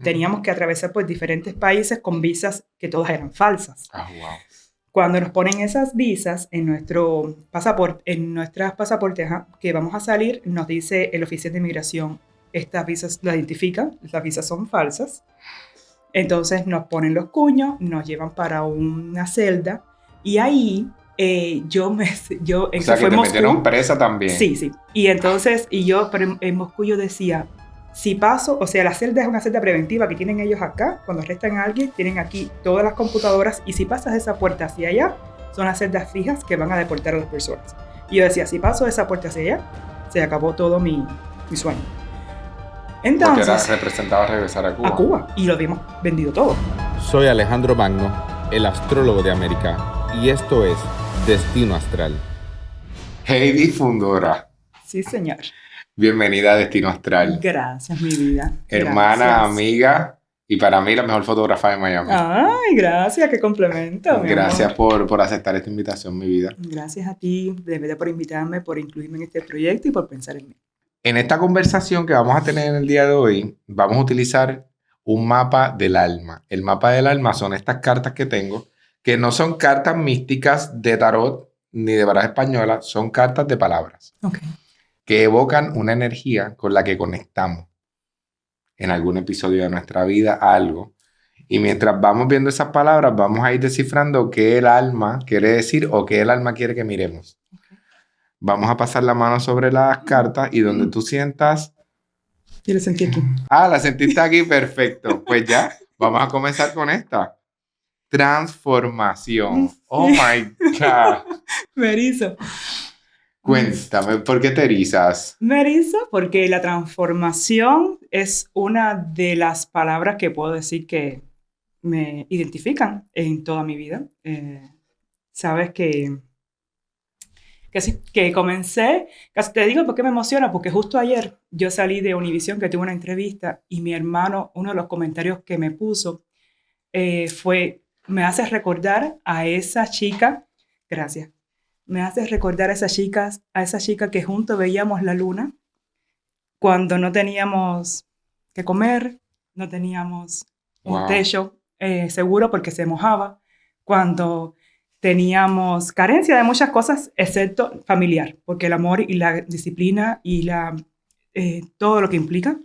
teníamos que atravesar por diferentes países con visas que todas eran falsas. Wow. Cuando nos ponen esas visas en nuestro pasaporte, en nuestras pasaportes que vamos a salir, nos dice el oficial de inmigración, estas visas las identifican, las visas son falsas. Entonces nos ponen los cuños, nos llevan para una celda y ahí o sea, que te metieron presa también. Sí. Y entonces, yo en Moscú yo decía, si paso, o sea, la celda es una celda preventiva que tienen ellos acá, cuando arrestan a alguien, tienen aquí todas las computadoras y si pasas esa puerta hacia allá, son las celdas fijas que van a deportar a las personas. Y yo decía, si paso esa puerta hacia allá, se acabó todo mi sueño. Entonces, porque representaba regresar a Cuba. A Cuba, y lo habíamos vendido todo. Soy Alejandro Magno, el astrólogo de América, y esto es Destino Astral. Heidi Fundora. Sí, señor. Bienvenida a Destino Astral. Gracias, mi vida. Hermana, gracias. Amiga, y para mí la mejor fotógrafa de Miami. Ay, gracias, qué complemento. Gracias por aceptar esta invitación, mi vida. Gracias a ti, de verdad, por invitarme, por incluirme en este proyecto y por pensar en mí. En esta conversación que vamos a tener en el día de hoy, vamos a utilizar un mapa del alma. El mapa del alma son estas cartas que tengo, que no son cartas místicas de tarot ni de baraja española, son cartas de palabras. Okay. Que evocan una energía con la que conectamos en algún episodio de nuestra vida, algo. Y mientras vamos viendo esas palabras, vamos a ir descifrando qué el alma quiere decir o qué el alma quiere que miremos. Okay. Vamos a pasar la mano sobre las cartas y donde tú sientas... Yo la sentí aquí. Ah, la sentiste aquí, perfecto. Pues ya, vamos a comenzar con esta. Transformación. Oh my God. Me erizo. Cuéntame, ¿por qué te erizas? Me erizo porque la transformación es una de las palabras que puedo decir que me identifican en toda mi vida. Sabes que sí, que comencé, casi te digo por qué me emociona, porque justo ayer yo salí de Univisión, que tuve una entrevista, y mi hermano, uno de los comentarios que me puso fue, me hace recordar a esa chica, gracias, me hace recordar a esa chica que juntos veíamos la luna cuando no teníamos que comer, no teníamos un techo seguro porque se mojaba, cuando teníamos carencia de muchas cosas, excepto familiar, porque el amor y la disciplina y todo lo que implica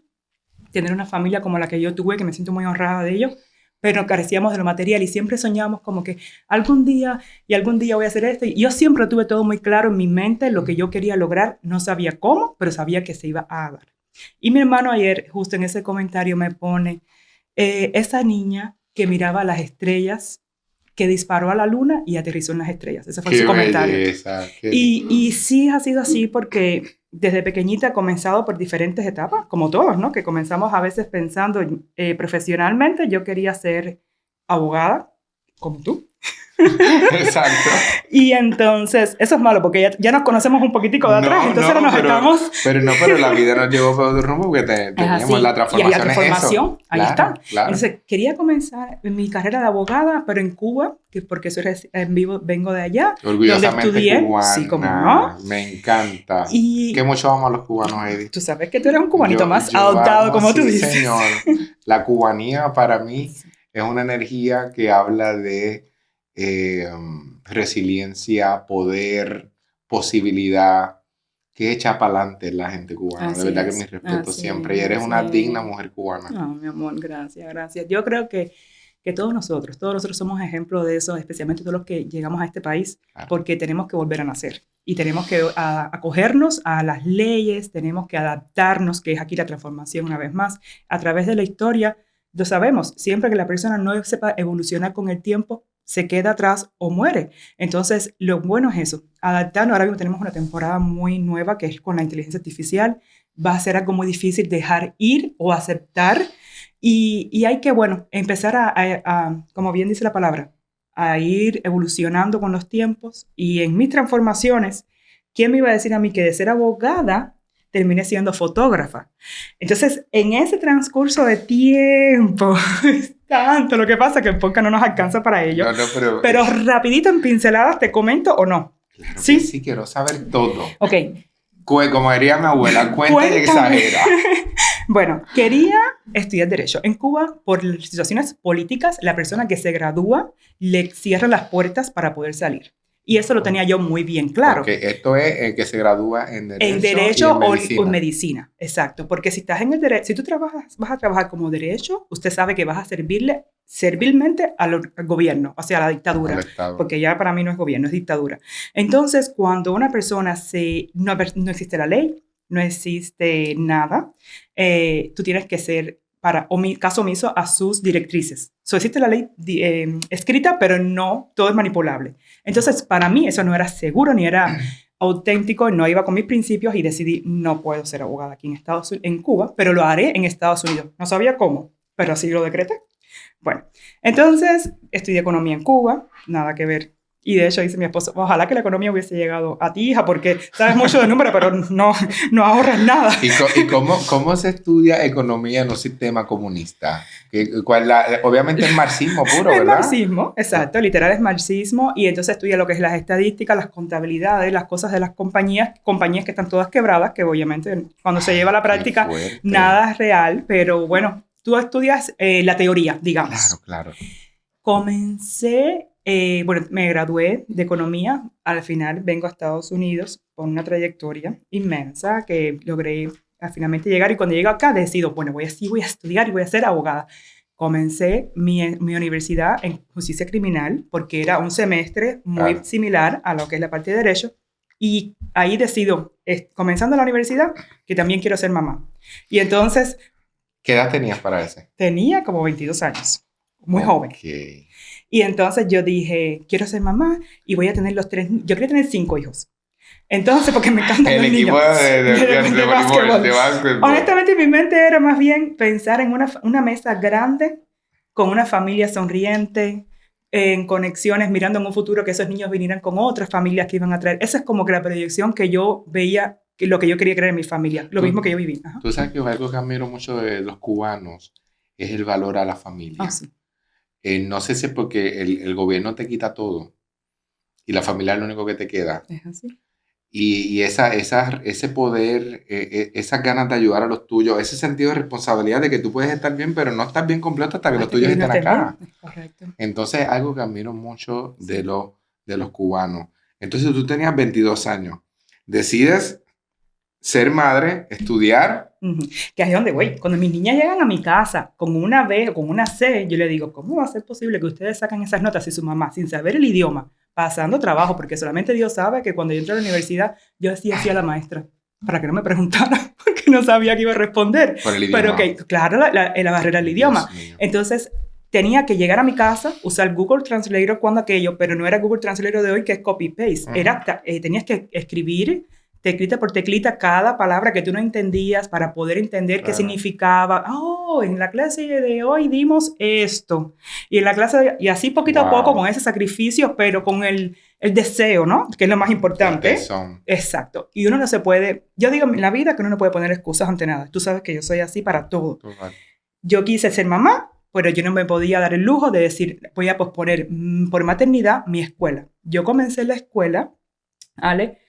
tener una familia como la que yo tuve, que me siento muy honrada de ello, pero carecíamos de lo material y siempre soñábamos como que algún día voy a hacer esto. Y yo siempre tuve todo muy claro en mi mente, lo que yo quería lograr, no sabía cómo, pero sabía que se iba a dar. Y mi hermano ayer, justo en ese comentario, me pone, esa niña que miraba las estrellas, que disparó a la luna y aterrizó en las estrellas. Ese fue su comentario. Belleza, y sí ha sido así porque desde pequeñita he comenzado por diferentes etapas, como todos, ¿no? Que comenzamos a veces pensando profesionalmente. Yo quería ser abogada, como tú. Exacto. Y entonces, eso es malo, porque ya nos conocemos un poquitico de atrás, entonces ahora nos estamos... Pero la vida nos llevó por otro rumbo, porque teníamos la transformación. Y la transformación, ahí claro, está. Claro. Entonces, quería comenzar mi carrera de abogada, pero en Cuba, porque soy en vivo, vengo de allá, orgullosamente donde estudié. Cubana, sí, como no. Me encanta. Y que mucho vamos a los cubanos, Heidi. Tú sabes que tú eres un cubanito más adoptado, como tú dices. Señor. La cubanía para mí es una energía que habla de resiliencia, poder, posibilidad, que echa para adelante la gente cubana. Así de verdad es, que mi respeto siempre. Y eres una digna mujer cubana. No, mi amor, gracias. Yo creo que todos nosotros somos ejemplos de eso, especialmente todos los que llegamos a este país, claro. Porque tenemos que volver a nacer. Y tenemos que acogernos a las leyes, tenemos que adaptarnos, que es aquí la transformación una vez más. A través de la historia, lo sabemos, siempre que la persona no sepa evolucionar con el tiempo, se queda atrás o muere. Entonces, lo bueno es eso, adaptarnos. Ahora mismo tenemos una temporada muy nueva que es con la inteligencia artificial. Va a ser algo muy difícil dejar ir o aceptar. Y hay que, empezar a, como bien dice la palabra, a ir evolucionando con los tiempos. Y en mis transformaciones, ¿quién me iba a decir a mí que de ser abogada terminé siendo fotógrafa? Entonces, en ese transcurso de tiempo, tanto lo que pasa que el podcast no nos alcanza para ello. Pero rapidito en pinceladas, ¿te comento o no? Claro, ¿sí? Sí, quiero saber todo. Ok. Como diría mi abuela, cuenta y exagera. Bueno, quería estudiar Derecho. En Cuba, por situaciones políticas, la persona que se gradúa le cierra las puertas para poder salir. Y eso lo tenía yo muy bien claro. Porque esto es el que se gradúa en Derecho, en Derecho y en Medicina. o en Medicina, exacto. Porque si estás en el Derecho, si tú vas a trabajar como Derecho, usted sabe que vas a servilmente al gobierno, o sea, a la dictadura. Porque ya para mí no es gobierno, es dictadura. Entonces, cuando una persona no existe la ley, no existe nada, tú tienes que ser caso omiso a sus directrices. Existe la ley escrita, pero no todo es manipulable. Entonces, para mí eso no era seguro ni era auténtico, no iba con mis principios y decidí no puedo ser abogada aquí en Cuba, pero lo haré en Estados Unidos. No sabía cómo, pero así lo decreté. Bueno, entonces estudié economía en Cuba, nada que ver. Y de hecho dice mi esposo, ojalá que la economía hubiese llegado a ti, hija, porque sabes mucho de números, pero no ahorras nada. ¿Y cómo se estudia economía en un sistema comunista? Obviamente es marxismo puro, ¿verdad? Es marxismo, exacto, literal es marxismo. Y entonces estudia lo que es las estadísticas, las contabilidades, las cosas de las compañías que están todas quebradas, que obviamente cuando se lleva a la práctica nada es real, pero bueno, tú estudias la teoría, digamos. Claro. Comencé... me gradué de economía, al final vengo a Estados Unidos con una trayectoria inmensa que logré finalmente llegar y cuando llego acá decido, bueno, voy a estudiar y voy a ser abogada. Comencé mi universidad en justicia criminal porque era un semestre muy similar a lo que es la parte de derecho y ahí decido, comenzando la universidad, que también quiero ser mamá. Y entonces... ¿Qué edad tenías para ese? Tenía como 22 años, muy joven. Y entonces yo dije, quiero ser mamá y voy a tener yo quería tener 5 hijos. Entonces, porque me encantan los niños. El equipo de básquetbol. Honestamente, mi mente era más bien pensar en una mesa grande, con una familia sonriente, en conexiones, mirando en un futuro que esos niños vinieran con otras familias que iban a traer. Esa es como que la proyección que yo veía, lo que yo quería creer en mi familia, lo mismo que yo viví. Ajá. Tú sabes que algo que admiro mucho de los cubanos es el valor a la familia. Sí. No sé si es porque el gobierno te quita todo y la familia es lo único que te queda. Es así. Y ese poder, esas ganas de ayudar a los tuyos, ese sentido de responsabilidad de que tú puedes estar bien, pero no estás bien completo hasta que los tuyos estén acá. Correcto. Entonces, algo que admiro mucho de los cubanos. Entonces, tú tenías 22 años. Decides ser madre, estudiar. Que es donde voy. Cuando mis niñas llegan a mi casa con una B o con una C, yo les digo, ¿cómo va a ser posible que ustedes sacan esas notas si su mamá, sin saber el idioma, pasando trabajo? Porque solamente Dios sabe que cuando yo entré a la universidad, yo así hacía a la maestra, para que no me preguntara, porque no sabía qué iba a responder. Por el idioma. Pero que, claro, la barrera del idioma. Entonces, tenía que llegar a mi casa, usar Google Translator cuando aquello, pero no era Google Translator de hoy, que es copy-paste. Tenías que escribir teclita por teclita cada palabra que tú no entendías para poder entender qué significaba. En la clase de hoy dimos esto. Y en la clase, y así poquito a poco, con ese sacrificio, pero con el deseo, ¿no? Que es lo más importante. Exacto. Y uno no se puede, yo digo en la vida que uno no puede poner excusas ante nada. Tú sabes que yo soy así para todo. Yo quise ser mamá, pero yo no me podía dar el lujo de decir, voy a posponer por maternidad mi escuela. Yo comencé la escuela, Ale,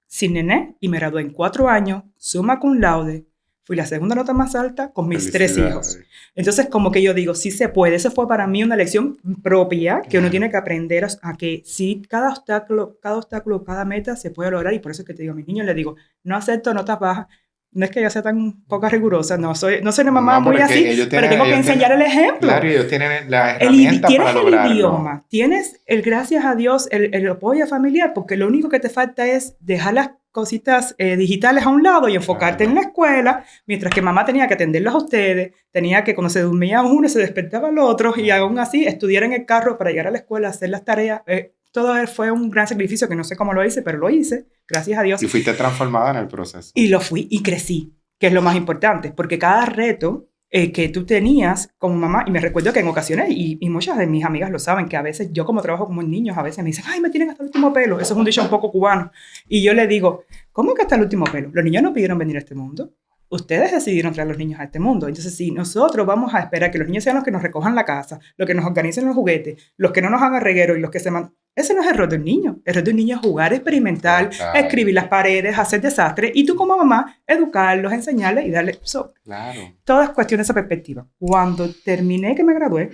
sin nené, y me gradué en 4 años, summa cum laude, fui la segunda nota más alta con mis 3 hijos. Entonces, como que yo digo, sí se puede. Eso fue para mí una lección propia que uno tiene que aprender a que sí, cada obstáculo, cada meta se puede lograr. Y por eso es que te digo a mis niños, les digo, no acepto notas bajas. No es que yo sea tan poca rigurosa, no soy una mamá muy así, pero tengo que enseñar el ejemplo. Claro, ellos tienen la herramienta para lograrlo. Tienes el idioma, tienes, gracias a Dios, el apoyo familiar, porque lo único que te falta es dejar las cositas digitales a un lado y enfocarte en la escuela, mientras que mamá tenía que atenderlos a ustedes, tenía que cuando se dormía uno, se despertaba el otro, y aún así estudiar en el carro para llegar a la escuela, hacer las tareas. Todo fue un gran sacrificio que no sé cómo lo hice, pero lo hice, gracias a Dios. Y fuiste transformada en el proceso. Y lo fui y crecí, que es lo más importante, porque cada reto que tú tenías como mamá, y me recuerdo que en ocasiones, y muchas de mis amigas lo saben, que a veces yo como trabajo como niños, a veces me dicen, ay, me tienen hasta el último pelo. Eso es un dicho un poco cubano. Y yo le digo, ¿cómo que hasta el último pelo? Los niños no pidieron venir a este mundo. ustedes decidieron traer a los niños a este mundo. Entonces, si nosotros vamos a esperar que los niños sean los que nos recojan la casa, los que nos organicen los juguetes, los que no nos hagan reguero y los que se ese no es el rol de un niño. El rol de un niño es jugar, experimentar, escribir las paredes, hacer desastres. Y tú como mamá, educarlos, enseñarles y darles... Claro. Todas cuestiones de esa perspectiva. Cuando terminé que me gradué,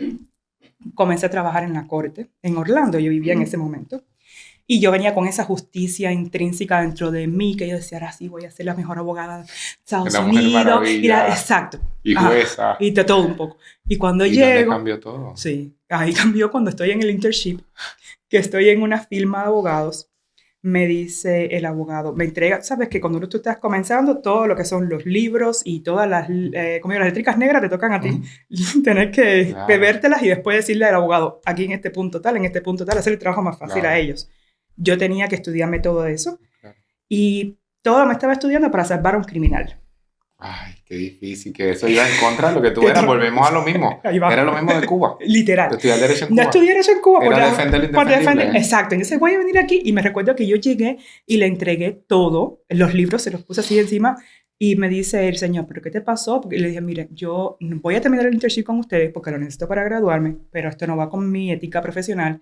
comencé a trabajar en la corte, en Orlando. Yo vivía en ese momento. Y yo venía con esa justicia intrínseca dentro de mí, que yo decía, ahora sí voy a ser la mejor abogada de Estados Unidos. Exacto. Y jueza. Y de todo un poco. Y cuando ¿Y llego... dónde cambió todo? Sí, ahí cambió cuando estoy en el internship, que estoy en una firma de abogados. Me dice el abogado, me entrega, sabes que cuando tú estás comenzando, todo lo que son los libros y todas las eléctricas negras te tocan a ti. Tener que bebértelas y después decirle al abogado, aquí en este punto tal, hacer el trabajo más fácil a ellos. Yo tenía que estudiarme todo eso y todo me estaba estudiando para salvar a un criminal. Ay, qué difícil, que eso iba en contra de lo que tú eras. Volvemos a lo mismo. Era lo mismo de Cuba. Literal. Estudiar Derecho en Cuba. No estudié Derecho en Cuba. Era defender lo indefendible. Exacto. Entonces voy a venir aquí y me recuerdo que yo llegué y le entregué todo. Los libros se los puse así encima y me dice el señor, ¿pero qué te pasó? Porque le dije, mire, yo voy a terminar el internship con ustedes porque lo necesito para graduarme, pero esto no va con mi ética profesional.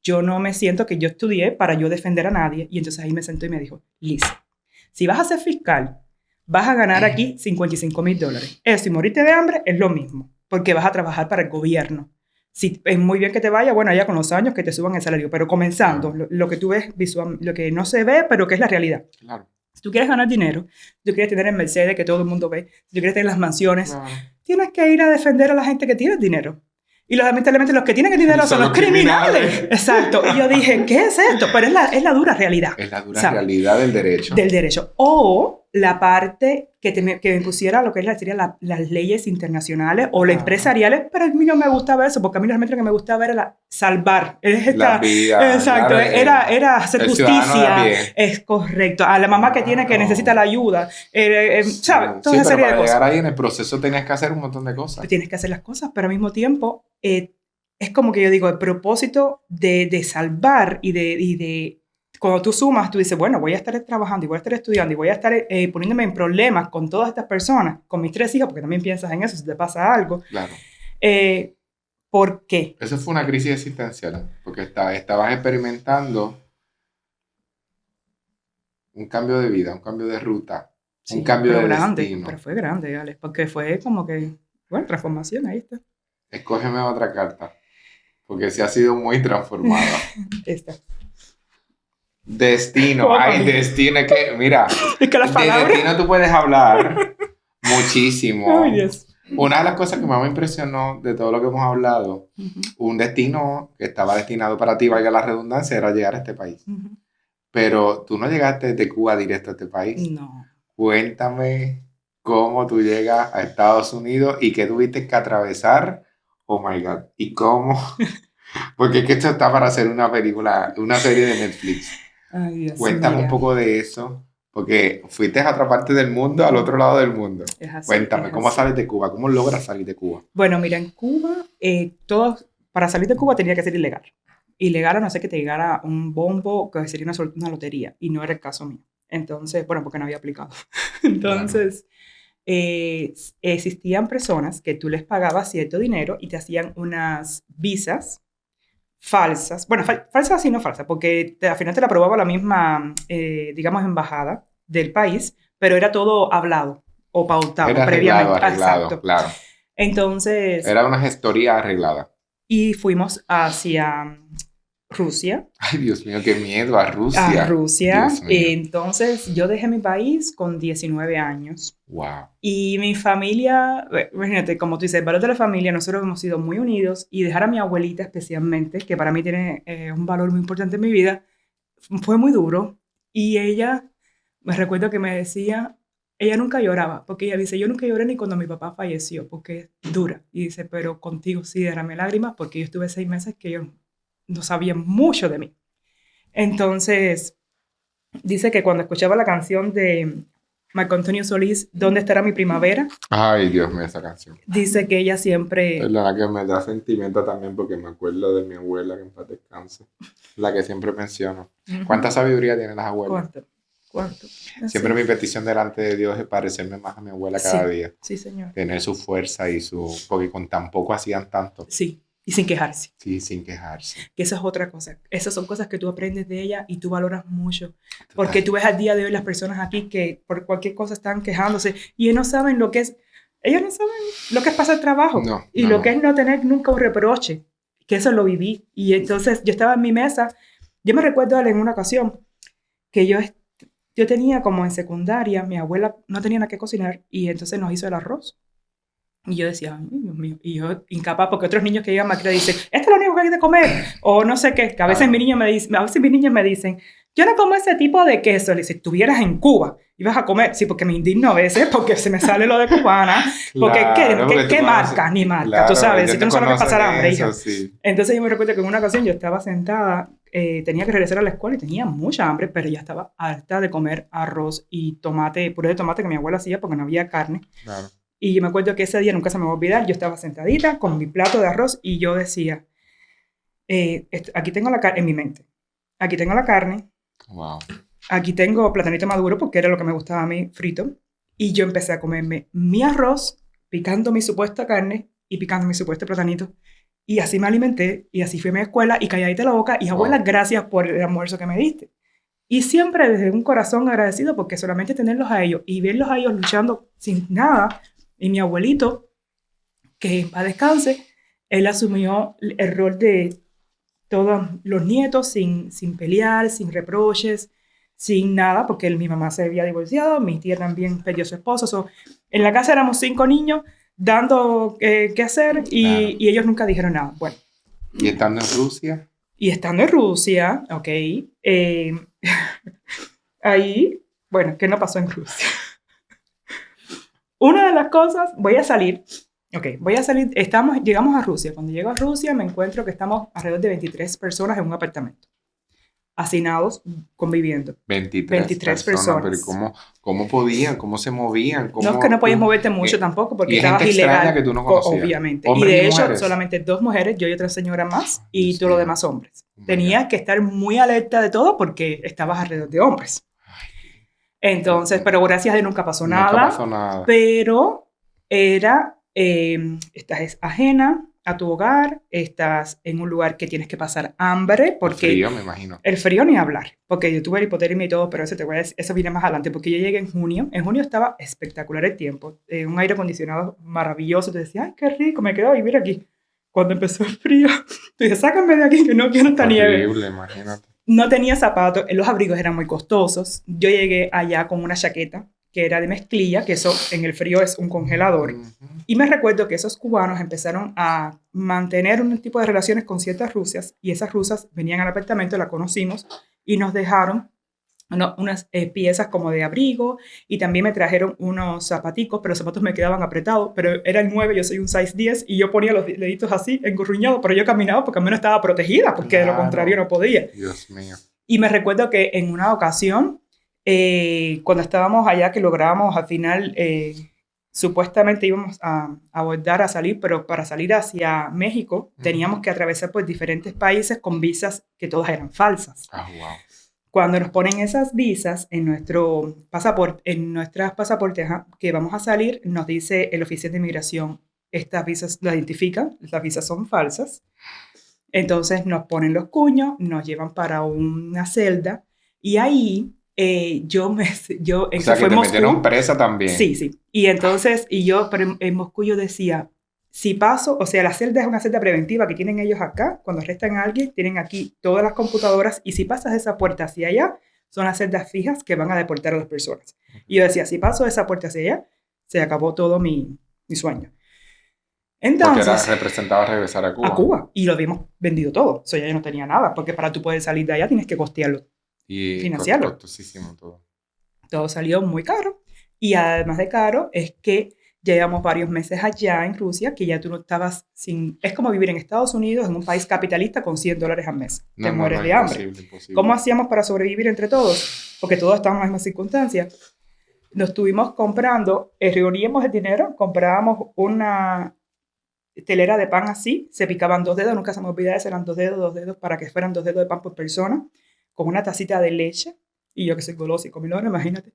Yo no me siento que yo estudié para yo defender a nadie. Y entonces ahí me sentó y me dijo, Liz, si vas a ser fiscal, vas a ganar aquí $55,000. Eso y morirte de hambre es lo mismo, porque vas a trabajar para el gobierno. Sí, es muy bien que te vaya, bueno, ya con los años que te suban el salario, pero comenzando, lo que tú ves visual, lo que no se ve, pero que es la realidad. Claro. Si tú quieres ganar dinero, si tú quieres tener el Mercedes que todo el mundo ve, si tú quieres tener las mansiones, tienes que ir a defender a la gente que tiene dinero. Y lamentablemente los que tienen el dinero son los criminales. Exacto. Y yo dije, ¿qué es esto? Pero es la dura realidad. Es la dura realidad del derecho. Del derecho. O la parte que me pusiera lo que serían las leyes internacionales o las empresariales, pero a mí no me gustaba eso, porque a mí realmente lo que me gustaba era salvar. La vida. Exacto. Era hacer justicia. Es correcto. A la mamá que necesita la ayuda. ¿Sabes? Toda esa serie de cosas. Para llegar ahí en el proceso tenías que hacer un montón de cosas. Tienes que hacer las cosas, pero al mismo tiempo es como que yo digo, el propósito de salvar y de cuando tú sumas, tú dices, bueno, voy a estar trabajando y voy a estar estudiando y voy a estar poniéndome en problemas con todas estas personas, con mis 3 hijos, porque también piensas en eso, si te pasa algo. Claro. ¿Por qué? Eso fue una crisis existencial, porque estabas experimentando un cambio de vida, un cambio de ruta, un cambio de destino. Pero fue grande, Alex, porque fue como que, bueno, transformación, ahí está. Escógeme otra carta, porque sí ha sido muy transformada. Esta. Destino. Ay, destino. Es que, mira, es que las palabras... de destino tú puedes hablar muchísimo. Ay, Dios. Una de las cosas que más me impresionó de todo lo que hemos hablado, un destino que estaba destinado para ti, valga la redundancia, era llegar a este país. Pero tú no llegaste de Cuba directo a este país. No. Cuéntame cómo tú llegas a Estados Unidos y qué tuviste que atravesar. Oh my God. ¿Y cómo? Porque es que esto está para hacer una película, una serie de Netflix. Ay, Dios. Cuéntame un poco de eso, porque fuiste a otra parte del mundo, al otro lado del mundo. Es así, Cuéntame, ¿cómo sales de Cuba? ¿Cómo logras salir de Cuba? Bueno, mira, en Cuba, para salir de Cuba tenía que ser ilegal. Ilegal a no ser que te llegara un bombo que sería una lotería, y no era el caso mío. Entonces, bueno, porque no había aplicado. Entonces, existían personas que tú les pagabas cierto dinero y te hacían unas visas falsas, bueno, falsas y no falsas, porque al final te la aprobaba la misma, digamos, embajada del país, pero era todo hablado o pautado era previamente. Arreglado, exacto. Claro. Entonces... Era una gestoría arreglada. Y fuimos hacia Rusia. Ay, Dios mío, qué miedo, a Rusia. A Rusia. Entonces, yo dejé mi país con 19 años. Wow. Y mi familia, imagínate, como tú dices, el valor de la familia, nosotros hemos sido muy unidos, y dejar a mi abuelita especialmente, que para mí tiene un valor muy importante en mi vida, fue muy duro. Y ella, me recuerdo que me decía, ella nunca lloraba, porque ella dice, yo nunca lloré ni cuando mi papá falleció, porque es dura. Y dice, pero contigo sí derramé lágrimas, porque yo estuve 6 meses que yo no sabía mucho de mí. Entonces, dice que cuando escuchaba la canción de Marco Antonio Solís, ¿Dónde estará mi primavera? Ay, Dios mío, esa canción. Dice que ella siempre... Perdona que me da sentimiento también porque me acuerdo de mi abuela, que en paz descanse, la que siempre menciono. ¿Cuánta sabiduría tienen las abuelas? ¿Cuánto? ¿Cuánto? Siempre mi petición delante de Dios es parecerme más a mi abuela cada día. Sí, señor. Tener su fuerza y porque con tan poco hacían tanto. Sí, y sin quejarse. Sí, sin quejarse. Que esa es otra cosa. Esas son cosas que tú aprendes de ella y tú valoras mucho. Total. Porque tú ves al día de hoy las personas aquí que por cualquier cosa están quejándose y ellos no saben lo que es. Ellos no saben lo que es pasar trabajo. No, y lo que es no tener nunca un reproche. Que eso lo viví. Y entonces yo estaba en mi mesa. Yo me recuerdo en una ocasión que yo tenía como en secundaria, mi abuela no tenía nada que cocinar y entonces nos hizo el arroz. Y yo decía, ay, Dios mío, y yo incapaz, porque otros niños que llegan más que dicen, esto es lo único que hay de comer, o no sé qué, que a veces mis niños me dicen, yo no como ese tipo de queso. Le dice, si estuvieras en Cuba, ibas a comer, sí, porque me indigno a veces, porque se me sale lo de cubana, porque ¿qué marca? Ni marca, claro, tú sabes, si tú no sabes qué pasar hambre, hija. Sí. Entonces yo me recuerdo que en una ocasión yo estaba sentada, tenía que regresar a la escuela y tenía mucha hambre, pero ya estaba harta de comer arroz y tomate, puré de tomate que mi abuela hacía porque no había carne. Claro. Y yo me acuerdo que ese día nunca se me va a olvidar, yo estaba sentadita con mi plato de arroz y yo decía, aquí tengo la carne en mi mente, aquí tengo la carne, wow. Aquí tengo platanito maduro porque era lo que me gustaba a mí frito, y yo empecé a comerme mi arroz, picando mi supuesta carne y picando mi supuesto platanito, y así me alimenté, y así fui a mi escuela, y calladita la boca, y abuela, gracias por el almuerzo que me diste. Y siempre desde un corazón agradecido, porque solamente tenerlos a ellos y verlos a ellos luchando sin nada. Y mi abuelito, que en paz descanse, él asumió el rol de todos los nietos sin pelear, sin reproches, sin nada, porque mi mamá se había divorciado, mi tía también perdió a su esposo. En la casa éramos 5 niños dando qué hacer y ellos nunca dijeron nada. Bueno. ¿Y estando en Rusia? Y estando en Rusia, ok. Ahí, bueno, ¿qué no pasó en Rusia? Una de las cosas, voy a salir, llegamos a Rusia. Cuando llego a Rusia me encuentro que estamos alrededor de 23 personas en un apartamento, hacinados, conviviendo. 23 personas. Pero ¿cómo podían? ¿Cómo se movían? No, es que no podías moverte mucho tampoco porque estabas ilegal. Que tú no conocías. Obviamente. Y de hecho, solamente 2 mujeres, yo y otra señora más, y todos los demás hombres. Tenías que estar muy alerta de todo porque estabas alrededor de hombres. Entonces, pero gracias a Dios nunca pasó nada. Pero estás ajena a tu hogar, estás en un lugar que tienes que pasar hambre. Porque el frío, me imagino. El frío ni hablar, porque yo tuve hipotermia y todo, pero eso viene más adelante, porque yo llegué en junio. En junio estaba espectacular el tiempo, un aire acondicionado maravilloso. Te decía, ay, qué rico, me quedo a vivir aquí. Cuando empezó el frío, te dije, sácame de aquí, que no quiero esta nieve. Horrible, imagínate. No tenía zapatos, los abrigos eran muy costosos. Yo llegué allá con una chaqueta que era de mezclilla, que eso en el frío es un congelador. Y me recuerdo que esos cubanos empezaron a mantener un tipo de relaciones con ciertas rusas, y esas rusas venían al apartamento, la conocimos, y nos dejaron unas piezas como de abrigo, y también me trajeron unos zapaticos, pero los zapatos me quedaban apretados, pero era el 9, yo soy un size 10, y yo ponía los deditos así, engurruñados, pero yo caminaba porque al menos estaba protegida, porque de lo contrario no podía. Dios mío. Y me recuerdo que en una ocasión, cuando estábamos allá, que lográbamos al final, supuestamente íbamos a abordar, a salir, pero para salir hacia México teníamos que atravesar por diferentes países con visas que todas eran falsas. Wow. Cuando nos ponen esas visas en nuestro pasaporte, en nuestras pasaportes que vamos a salir, nos dice el oficial de inmigración, estas visas las identifican, las visas son falsas. Entonces nos ponen los cuños, nos llevan para una celda, y ahí o sea, que te metieron presa también. Sí. Y entonces, pero en Moscú yo decía, si paso, o sea, la celda es una celda preventiva que tienen ellos acá, cuando arrestan a alguien, tienen aquí todas las computadoras, y si pasas esa puerta hacia allá, son las celdas fijas que van a deportar a las personas. Y yo decía, si paso esa puerta hacia allá, se acabó todo mi sueño. Entonces, porque representaba regresar a Cuba. A Cuba. Y lo habíamos vendido todo. Eso ya no tenía nada, porque para tú poder salir de allá tienes que costearlo. Y financiarlo. Costosísimo todo. Todo salió muy caro. Y además de caro, es que ya llevamos varios meses allá en Rusia, que ya tú no estabas sin... Es como vivir en Estados Unidos, en un país capitalista, con $100 al mes. Te mueres de hambre. Imposible. ¿Cómo hacíamos para sobrevivir entre todos? Porque todos estábamos en las mismas circunstancias. Nos estuvimos comprando, reuníamos el dinero, comprábamos una telera de pan así, se picaban 2 dedos, nunca se me olvida eso, eran 2 dedos, para que fueran 2 dedos de pan por persona, con una tacita de leche, y yo que soy golosa y comilona, imagínate.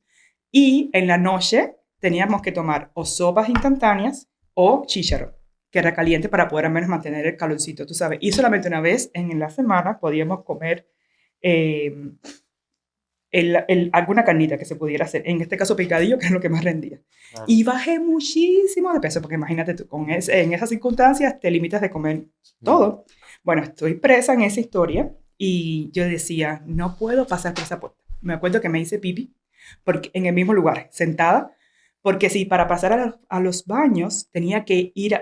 Y en la noche teníamos que tomar o sopas instantáneas o chícharo, que era caliente para poder al menos mantener el calorcito, tú sabes. Y solamente una vez en la semana podíamos comer alguna carnita que se pudiera hacer. En este caso, picadillo, que es lo que más rendía. Claro. Y bajé muchísimo de peso, porque imagínate tú, en esas circunstancias te limitas de comer todo. Bueno, estoy presa en esa historia y yo decía, no puedo pasar por esa puerta. Me acuerdo que me hice pipí porque, en el mismo lugar, sentada, porque si para pasar a los baños tenía que ir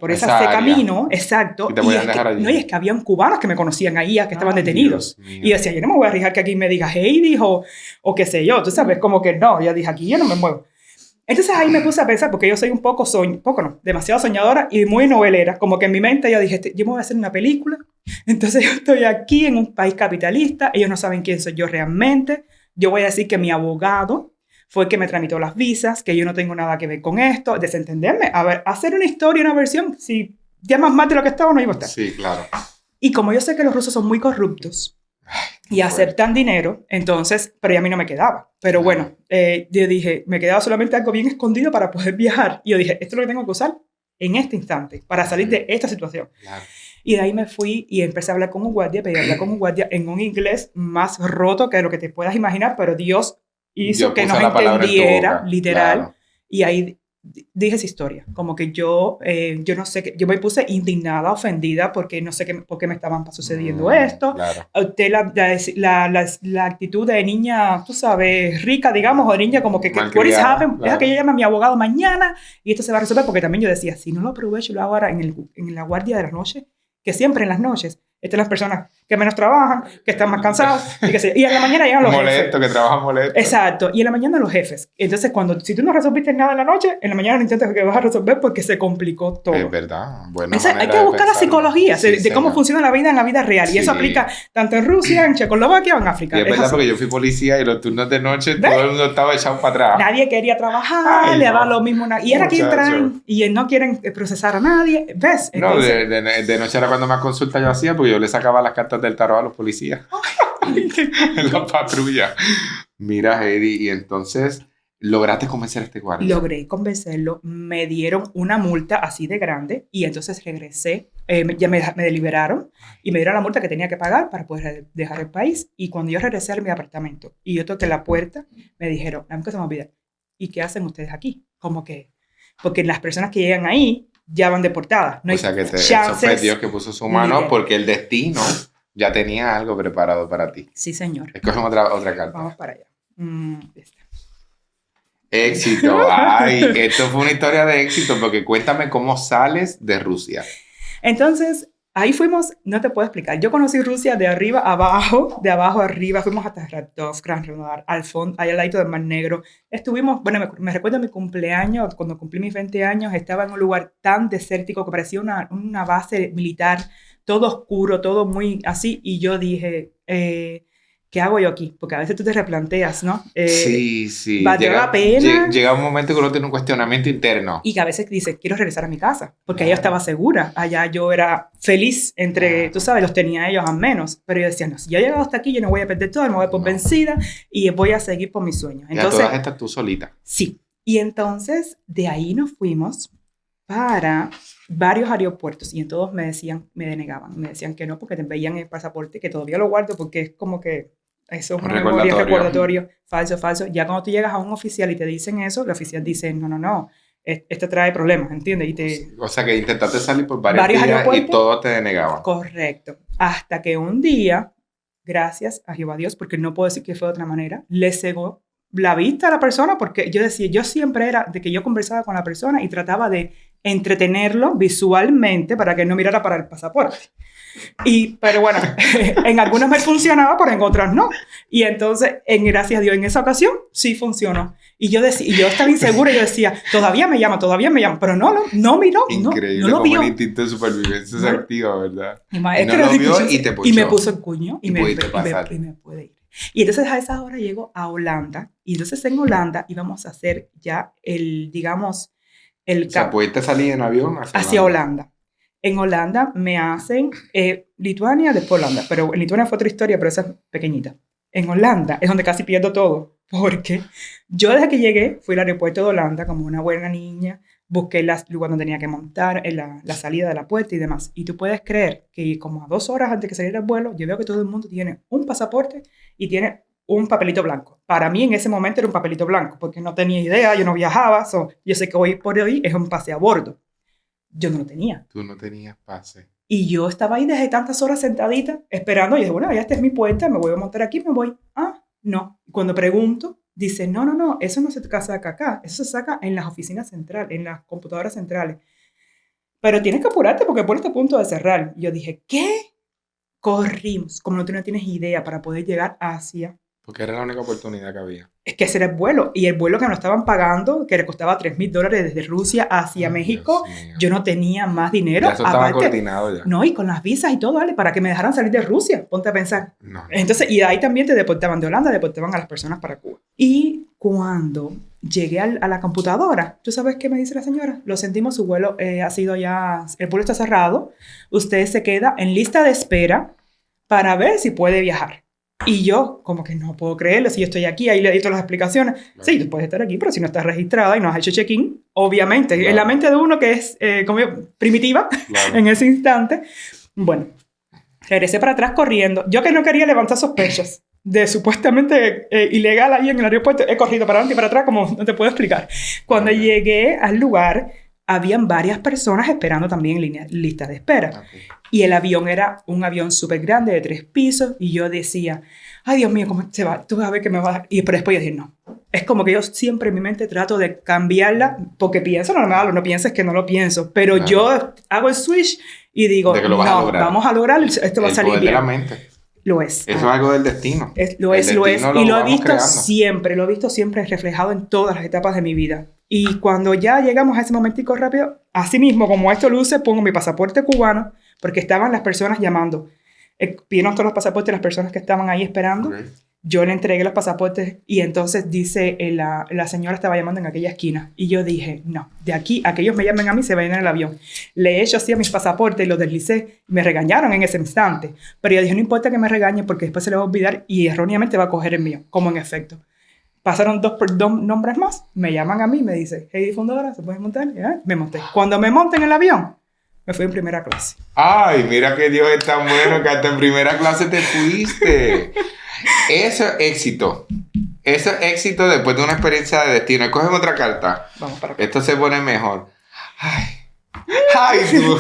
por ese camino, exacto, y es que habían cubanos que me conocían ahí, que estaban detenidos. Y decía, yo no me voy a arriesgar que aquí me diga Heidi o qué sé yo, tú sabes, como que no, yo dije, aquí yo no me muevo. Entonces ahí me puse a pensar, porque yo soy un demasiado soñadora y muy novelera, como que en mi mente yo dije, yo me voy a hacer una película, entonces yo estoy aquí en un país capitalista, ellos no saben quién soy yo realmente, yo voy a decir que mi abogado fue el que me tramitó las visas, que yo no tengo nada que ver con esto, desentenderme, a ver, hacer una historia, una versión, si llamas más de lo que estaba, no iba a estar. Sí, claro. Y como yo sé que los rusos son muy corruptos y aceptan dinero, entonces, pero ya a mí no me quedaba. Pero bueno, yo dije, me quedaba solamente algo bien escondido para poder viajar. Y yo dije, esto es lo que tengo que usar en este instante para salir de esta situación. Claro. Y de ahí me fui y empecé a hablar con un guardia, pedí hablar con un guardia en un inglés más roto que lo que te puedas imaginar, pero Dios hizo que nos entendiera, literal, claro. Y ahí dije esa historia, como que yo no sé, yo me puse indignada, ofendida, porque no sé por qué me estaban sucediendo esto. Claro. La actitud de niña, tú sabes, rica, digamos, o de niña como que what is happening, claro. Deja que yo llame a mi abogado mañana y esto se va a resolver, porque también yo decía, si no lo aprovecho y lo hago ahora en la guardia de la noche, que siempre en las noches, estas son las personas que menos trabajan, que están más cansados, y en la mañana llegan los jefes. Que trabajan molesto. Exacto, y en la mañana los jefes. Entonces, si tú no resolviste nada en la noche, en la mañana no intentas que vas a resolver porque se complicó todo. Es verdad. Hay que buscar la psicología de cómo funciona la vida en la vida real. Sí. Y eso aplica tanto en Rusia, en Checoslovaquia o en África. Y es verdad, porque yo fui policía y los turnos de noche todo el mundo estaba echado para atrás. Nadie quería trabajar, le daba lo mismo. Y ahora aquí entran y no quieren procesar a nadie. ¿Ves? Entonces, no, de noche era cuando más consultas yo hacía, porque yo le sacaba las cartas del tarot a los policías. En la patrulla. Mira, Heidi, y entonces lograste convencer a este guardia. Logré convencerlo, me dieron una multa así de grande y entonces regresé, ya me deliberaron y me dieron la multa que tenía que pagar para poder dejar el país. Y cuando yo regresé a mi apartamento y yo toqué la puerta, me dijeron, nunca se me olvida, ¿y qué hacen ustedes aquí? Como que, porque las personas que llegan ahí ya van deportadas. No, o sea que eso fue Dios que puso su mano, porque el destino ya tenía algo preparado para ti. Sí, señor. Escogen otra carta. Vamos para allá. Éxito. Ay, esto fue una historia de éxito, porque cuéntame cómo sales de Rusia. Entonces, ahí fuimos, no te puedo explicar. Yo conocí Rusia de arriba a abajo, de abajo a arriba. Fuimos hasta Rostov, Krasnodar, al fondo, ahí al lado del Mar Negro. Estuvimos, bueno, me recuerdo mi cumpleaños, cuando cumplí mis 20 años, estaba en un lugar tan desértico que parecía una base militar, todo oscuro, todo muy así. Y yo dije, ¿qué hago yo aquí? Porque a veces tú te replanteas, ¿no? Sí. ¿Valió la pena? Llega un momento que uno tiene un cuestionamiento interno. Y que a veces dices, quiero regresar a mi casa. Porque allá yo estaba segura. Allá yo era feliz tú sabes, los tenía ellos a menos. Pero yo decía, no, si yo he llegado hasta aquí, yo no voy a perder todo, me voy por vencida y voy a seguir por mis sueños. Entonces, y a todas estas tú solita. Sí. Y entonces, de ahí nos fuimos para varios aeropuertos y en todos me denegaban. Me decían que no, porque te veían el pasaporte, que todavía lo guardo porque es como que eso es una memoria, recordatorio, falso. Ya cuando tú llegas a un oficial y te dicen eso, el oficial dice, no, esto trae problemas, ¿entiendes? O sea que intentaste salir por varios días y todos te denegaban. Correcto. Hasta que un día, gracias a Jehová Dios, porque no puedo decir que fue de otra manera, le cegó la vista a la persona, porque yo decía, yo siempre era de que yo conversaba con la persona y trataba de entretenerlo visualmente para que no mirara para el pasaporte. Pero bueno, en algunas me funcionaba, pero en otras no. Y entonces, gracias a Dios, en esa ocasión sí funcionó. Y yo estaba insegura y yo decía, todavía me llama, pero no miró. Increíble, no lo como vio. el instinto de supervivencia se activa, ¿verdad? Y no lo vio y te puso. Y me puso el cuño y me puede ir. Y entonces a esa hora llego a Holanda. Y entonces en Holanda íbamos a hacer ya o sea, ¿pudiste salir en avión hacia Holanda? En Holanda me hacen Lituania, después Holanda. Pero en Lituania fue otra historia, pero esa es pequeñita. en Holanda es donde casi pierdo todo, porque yo desde que llegué fui al aeropuerto de Holanda como una buena niña, busqué el lugar donde tenía que montar, en la salida de la puerta y demás. Y tú puedes creer que como a 2 horas antes de que saliera el vuelo, yo veo que todo el mundo tiene un pasaporte y tiene un papelito blanco. Para mí en ese momento era un papelito blanco, porque no tenía idea, yo no viajaba, yo sé que hoy por hoy es un pase a bordo. Yo no lo tenía. Tú no tenías pase. Y yo estaba ahí desde tantas horas sentadita, esperando, y dije, bueno, ya esta es mi puerta, me voy a montar aquí, me voy. Ah, no. Cuando pregunto, dice, no, eso no se saca acá, eso se saca en las oficinas centrales, en las computadoras centrales. Pero tienes que apurarte porque el puerto está a punto de cerrar. Y yo dije, ¿qué? Corrimos, como no tienes idea, para poder llegar a Asia. Porque era la única oportunidad que había. Es que ese era el vuelo. Y el vuelo que nos estaban pagando, que le costaba $3,000 desde Rusia hacia México, yo no tenía más dinero. Ya eso estaba coordinado ya. No, y con las visas y todo, ¿vale? Para que me dejaran salir de Rusia. Ponte a pensar. No. Entonces, y ahí también te deportaban de Holanda, deportaban a las personas para Cuba. Y cuando llegué a la computadora, ¿tú sabes qué me dice la señora? Lo sentimos, su vuelo ha sido ya, el vuelo está cerrado. Usted se queda en lista de espera para ver si puede viajar. Y yo, como que no puedo creerlo, si yo estoy aquí, ahí le di todas las explicaciones. Claro. Sí, tú puedes estar aquí, pero si no estás registrada y no has hecho check-in, obviamente, claro. En la mente de uno que es como primitiva, claro. En ese instante. Bueno, regresé para atrás corriendo. Yo que no quería levantar sospechas de supuestamente ilegal ahí en el aeropuerto, he corrido para adelante y para atrás, como no te puedo explicar. Cuando llegué al lugar, habían varias personas esperando también en lista de espera. Okay. Y el avión era un avión súper grande de 3 pisos. Y yo decía, ay, Dios mío, ¿cómo se va? Tú vas a ver que me va a dar. Y pero después yo dije, no. Es como que yo siempre en mi mente trato de cambiarla, porque pienso normal, no pienses que no lo pienso. Pero claro. Yo hago el switch y digo, no, vamos a lograr, esto va a salir bien. De la mente. Lo es. Eso es algo del destino. Lo es. Y lo he visto siempre, reflejado en todas las etapas de mi vida. Y cuando ya llegamos a ese momentico rápido, así mismo, como esto luce, pongo mi pasaporte cubano, porque estaban las personas llamando. Pidieron todos los pasaportes de las personas que estaban ahí esperando. Okay. Yo le entregué los pasaportes y entonces dice, la señora estaba llamando en aquella esquina. Y yo dije, no, de aquí a que ellos me llamen a mí se vayan en el avión. Le he hecho así a mis pasaportes y los deslicé. Me regañaron en ese instante. Pero yo dije, no importa que me regañen porque después se les va a olvidar y erróneamente va a coger el mío, como en efecto. Pasaron dos nombres más, me llaman a mí y me dicen, hey, fundadora, ¿se puede montar? Me monté. Cuando me monté en el avión, me fui en primera clase. Ay, mira que Dios es tan bueno que hasta en primera clase te fuiste. Eso es éxito. Eso es éxito después de una experiencia de destino. Escogen otra carta. Vamos para acá. Esto se pone mejor. Ay, tú.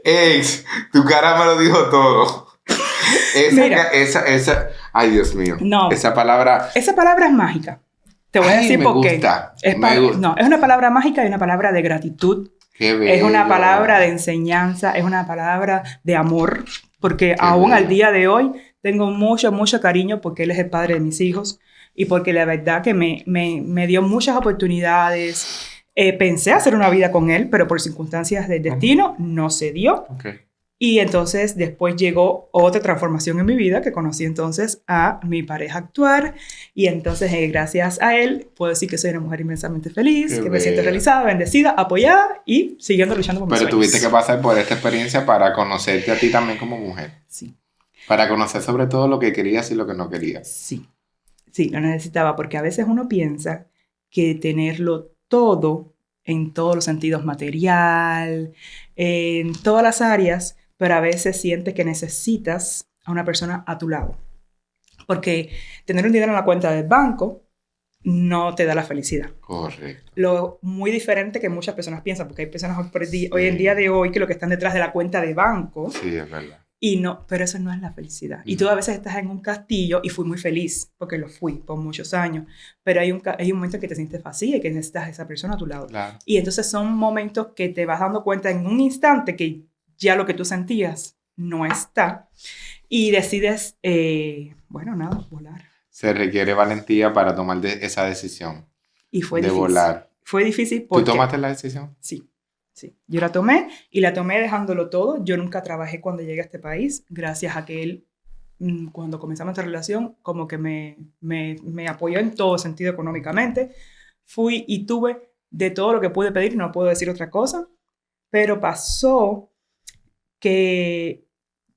Ex, tu cara me lo dijo todo. Esa, ay, Dios mío. No. Esa palabra es mágica. Te voy a decir por qué. No, es una palabra mágica y una palabra de gratitud. Qué bello. Es una palabra de enseñanza, es una palabra de amor, porque aún al día de hoy tengo mucho cariño porque él es el padre de mis hijos y porque la verdad que me dio muchas oportunidades. Pensé hacer una vida con él, pero por circunstancias del destino no se dio. Okay. Y entonces después llegó otra transformación en mi vida, que conocí entonces a mi pareja actual. Y entonces gracias a él puedo decir que soy una mujer inmensamente feliz, que me siento realizada, bendecida, apoyada y siguiendo luchando por mis sueños. Pero tuviste que pasar por esta experiencia para conocerte a ti también como mujer. Sí. Para conocer sobre todo lo que querías y lo que no querías. Sí, lo necesitaba porque a veces uno piensa que tenerlo todo, en todos los sentidos, material, en todas las áreas, pero a veces sientes que necesitas a una persona a tu lado. Porque tener un dinero en la cuenta del banco no te da la felicidad. Correcto. Lo muy diferente que muchas personas piensan, porque hay personas hoy en día de hoy que lo que están detrás de la cuenta de banco. Sí, es verdad. Y no, pero eso no es la felicidad. No. Y tú a veces estás en un castillo y fui muy feliz, porque lo fui por muchos años, pero hay un momento en que te sientes vacía y que necesitas a esa persona a tu lado. Claro. Y entonces son momentos que te vas dando cuenta en un instante que ya lo que tú sentías no está y decides, volar. Se requiere valentía para tomar esa decisión. Y fue difícil. Volar. Fue difícil porque... ¿Tú tomaste la decisión? Sí. Yo la tomé y la tomé dejándolo todo. Yo nunca trabajé cuando llegué a este país, gracias a que él, cuando comenzamos esta relación, como que me apoyó en todo sentido económicamente. Fui y tuve de todo lo que pude pedir, no puedo decir otra cosa, pero pasó que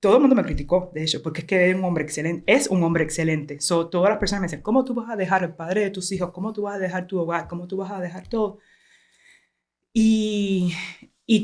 todo el mundo me criticó, de hecho, porque es que es un hombre excelente. Todas las personas me decían, ¿cómo tú vas a dejar al padre de tus hijos? ¿Cómo tú vas a dejar tu hogar? ¿Cómo tú vas a dejar todo? Y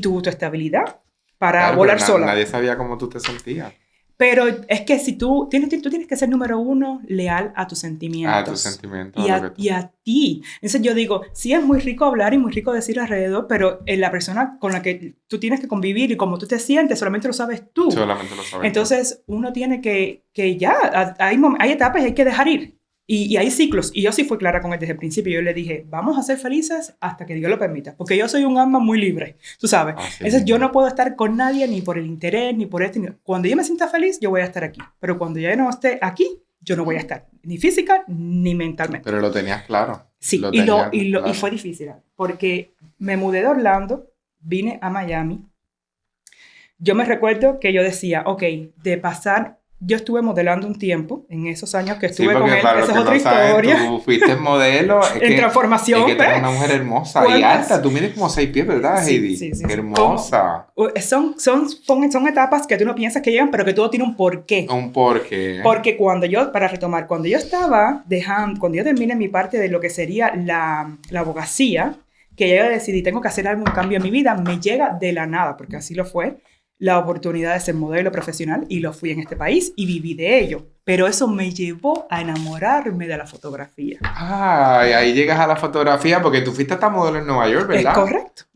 tu estabilidad para volar sola. Nadie sabía cómo tú te sentías. Pero es que si tú tienes que ser número uno, leal a tus sentimientos. A tus sentimientos. Y a ti. Entonces yo digo, sí es muy rico hablar y muy rico decir alrededor, pero la persona con la que tú tienes que convivir y cómo tú te sientes, solamente lo sabes tú. Solamente lo sabes Entonces uno tiene que ya, hay etapas y hay que dejar ir. Y hay ciclos. Y yo sí fui clara con él desde el principio. Yo le dije, vamos a ser felices hasta que Dios lo permita. Porque yo soy un alma muy libre, tú sabes. Entonces yo no puedo estar con nadie ni por el interés, ni por esto. Cuando yo me sienta feliz, yo voy a estar aquí. Pero cuando yo no esté aquí, yo no voy a estar. Ni física, ni mentalmente. Pero lo tenías claro. Sí, y fue difícil. Porque me mudé de Orlando, vine a Miami. Yo me recuerdo que yo decía, ok, de pasar... Yo estuve modelando un tiempo, en esos años que estuve con él, esa es otra historia. Tú fuiste modelo. En transformación. Es que tú eres una mujer hermosa y alta. Tú mides como 6 pies, ¿verdad, Heidi? Sí. Qué hermosa. Son etapas que tú no piensas que llegan, pero que todo tiene un porqué. Un porqué. Porque para retomar, cuando yo terminé mi parte de lo que sería la abogacía, que yo decidí, tengo que hacer algún cambio en mi vida, me llega de la nada, porque así lo fue, la oportunidad de ser modelo profesional y lo fui en este país y viví de ello. Pero eso me llevó a enamorarme de la fotografía. Ah, y ahí llegas a la fotografía porque tú fuiste hasta modelo en Nueva York, ¿verdad?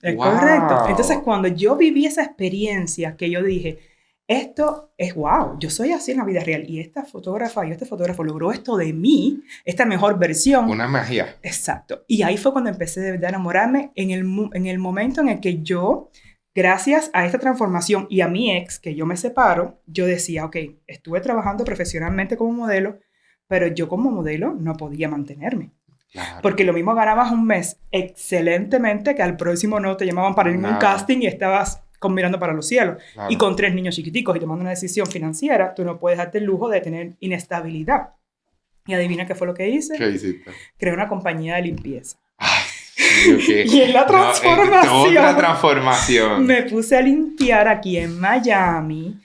Es correcto. Entonces, cuando yo viví esa experiencia que yo dije, esto es wow, yo soy así en la vida real y esta fotógrafa y este fotógrafo logró esto de mí, esta mejor versión. Una magia. Exacto. Y ahí fue cuando empecé de verdad a enamorarme en el momento en el que yo... Gracias a esta transformación y a mi ex, que yo me separo, yo decía, ok, estuve trabajando profesionalmente como modelo, pero yo como modelo no podía mantenerme. Claro. Porque lo mismo ganabas un mes excelentemente que al próximo no te llamaban para ningún casting y estabas mirando para los cielos. Claro. Y con 3 niños chiquiticos y tomando una decisión financiera, tú no puedes darte el lujo de tener inestabilidad. Y adivina qué fue lo que hice. ¿Qué hiciste? Creé una compañía de limpieza. Y en la otra transformación. Me puse a limpiar aquí en Miami.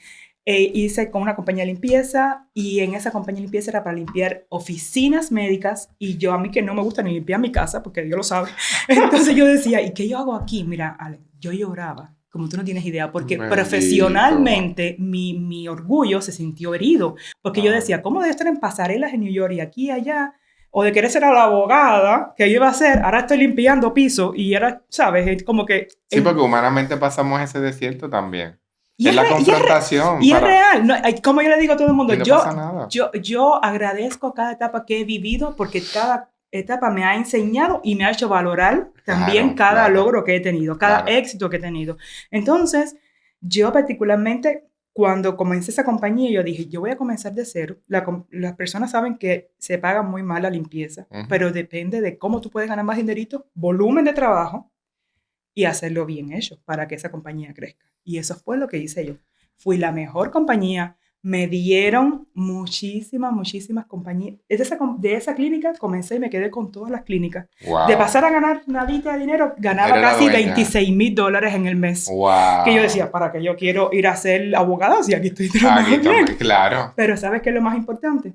Hice con una compañía de limpieza y en esa compañía de limpieza era para limpiar oficinas médicas y yo a mí que no me gusta ni limpiar mi casa porque Dios lo sabe. Entonces yo decía, ¿y qué yo hago aquí? Mira, Ale, yo lloraba, como tú no tienes idea, porque profesionalmente mi orgullo se sintió herido. Porque yo decía, ¿cómo debo estar en pasarelas en New York y aquí y allá? O de querer ser a la abogada que yo iba a ser, ahora estoy limpiando piso y ahora, ¿sabes? Es como que... Sí, porque humanamente pasamos ese desierto también. Es la confrontación. Y es real. No, como yo le digo a todo el mundo, no pasa nada. yo agradezco cada etapa que he vivido porque cada etapa me ha enseñado y me ha hecho valorar también cada logro que he tenido, cada éxito que he tenido. Entonces, yo particularmente... Cuando comencé esa compañía, yo dije, yo voy a comenzar de cero. Las personas saben que se paga muy mal la limpieza, pero depende de cómo tú puedes ganar más dinerito, volumen de trabajo y hacerlo bien hecho para que esa compañía crezca. Y eso fue lo que hice yo. Fui la mejor compañía. Me dieron muchísimas compañías. De esa clínica comencé y me quedé con todas las clínicas. Wow. De pasar a ganar nadita de dinero, ganaba casi $26,000 en el mes. Wow. Que yo decía, ¿para qué yo quiero ir a ser abogada si aquí estoy trabajando bien? Claro. Pero ¿sabes qué es lo más importante?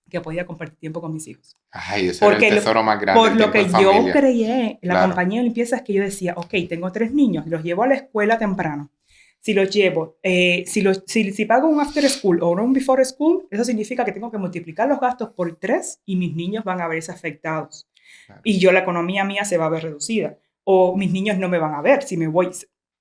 Que podía compartir tiempo con mis hijos. Ay, eso era el tesoro más grande. Por lo que yo creé en la compañía de limpieza es que yo decía, ok, tengo 3 niños, los llevo a la escuela temprano. Si los llevo, si pago un after school o un before school, eso significa que tengo que multiplicar los gastos por 3 y mis niños van a verse afectados. Claro. Y la economía mía se va a ver reducida. O mis niños no me van a ver si me voy.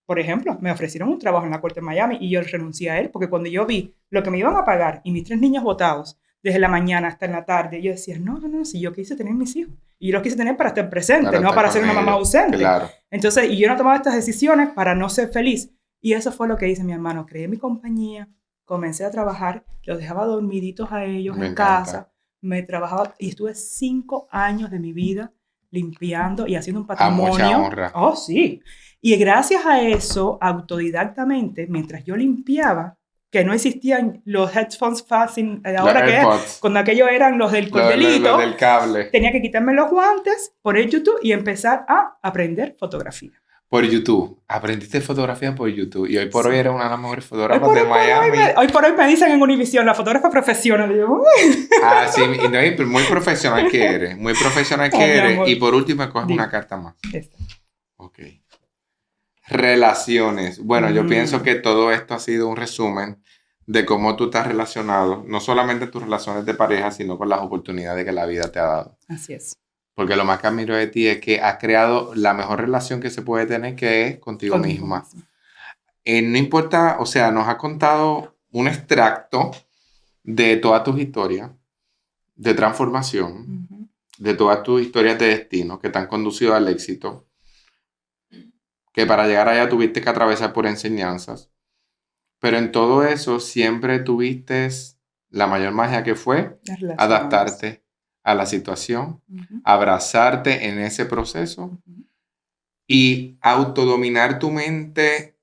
Por ejemplo, me ofrecieron un trabajo en la corte de Miami y yo renuncié a él porque cuando yo vi lo que me iban a pagar y mis 3 niños botados desde la mañana hasta en la tarde, yo decía, no, si yo quise tener mis hijos. Y yo los quise tener para estar presente, no para ser una mamá ausente. Claro. Entonces, y yo no tomaba estas decisiones para no ser feliz. Y eso fue lo que hice mi hermano. Creé mi compañía, comencé a trabajar, los dejaba dormiditos a ellos en casa, me trabajaba y estuve 5 años de mi vida limpiando y haciendo un patrimonio. A mucha honra. Oh, sí. Y gracias a eso, autodidactamente, mientras yo limpiaba, que no existían los headphones fácil, ahora que cuando aquellos eran los del cordelito, los del cable. Tenía que quitarme los guantes, poner YouTube y empezar a aprender fotografía. Por YouTube. Aprendiste fotografía por YouTube. Y hoy por hoy Sí. eres una de las mejores fotógrafas de Miami. Hoy por hoy me dicen en Univision, la fotógrafa profesional. Y yo, "Uy". Ah, sí. Y no, y muy profesional que eres. Muy profesional que Ay, mi eres. amor. Y por último, coges Dime. una carta más. Esta. Ok. Relaciones. Bueno, yo Mm. pienso que todo esto ha sido un resumen de cómo tú estás relacionado. No solamente en tus relaciones de pareja, sino con las oportunidades que la vida te ha dado. Así es. Porque lo más que admiro de ti es que has creado la mejor relación que se puede tener, que es contigo misma. No importa, o sea, nos has contado un extracto de todas tus historias de transformación, Ujú. de todas tus historias de destino que te han conducido al éxito, que para llegar allá tuviste que atravesar por enseñanzas, pero en todo eso siempre tuviste la mayor magia que fue Las relaciones. adaptarte a la situación, Ujú. abrazarte en ese proceso Ujú. y autodominar tu mente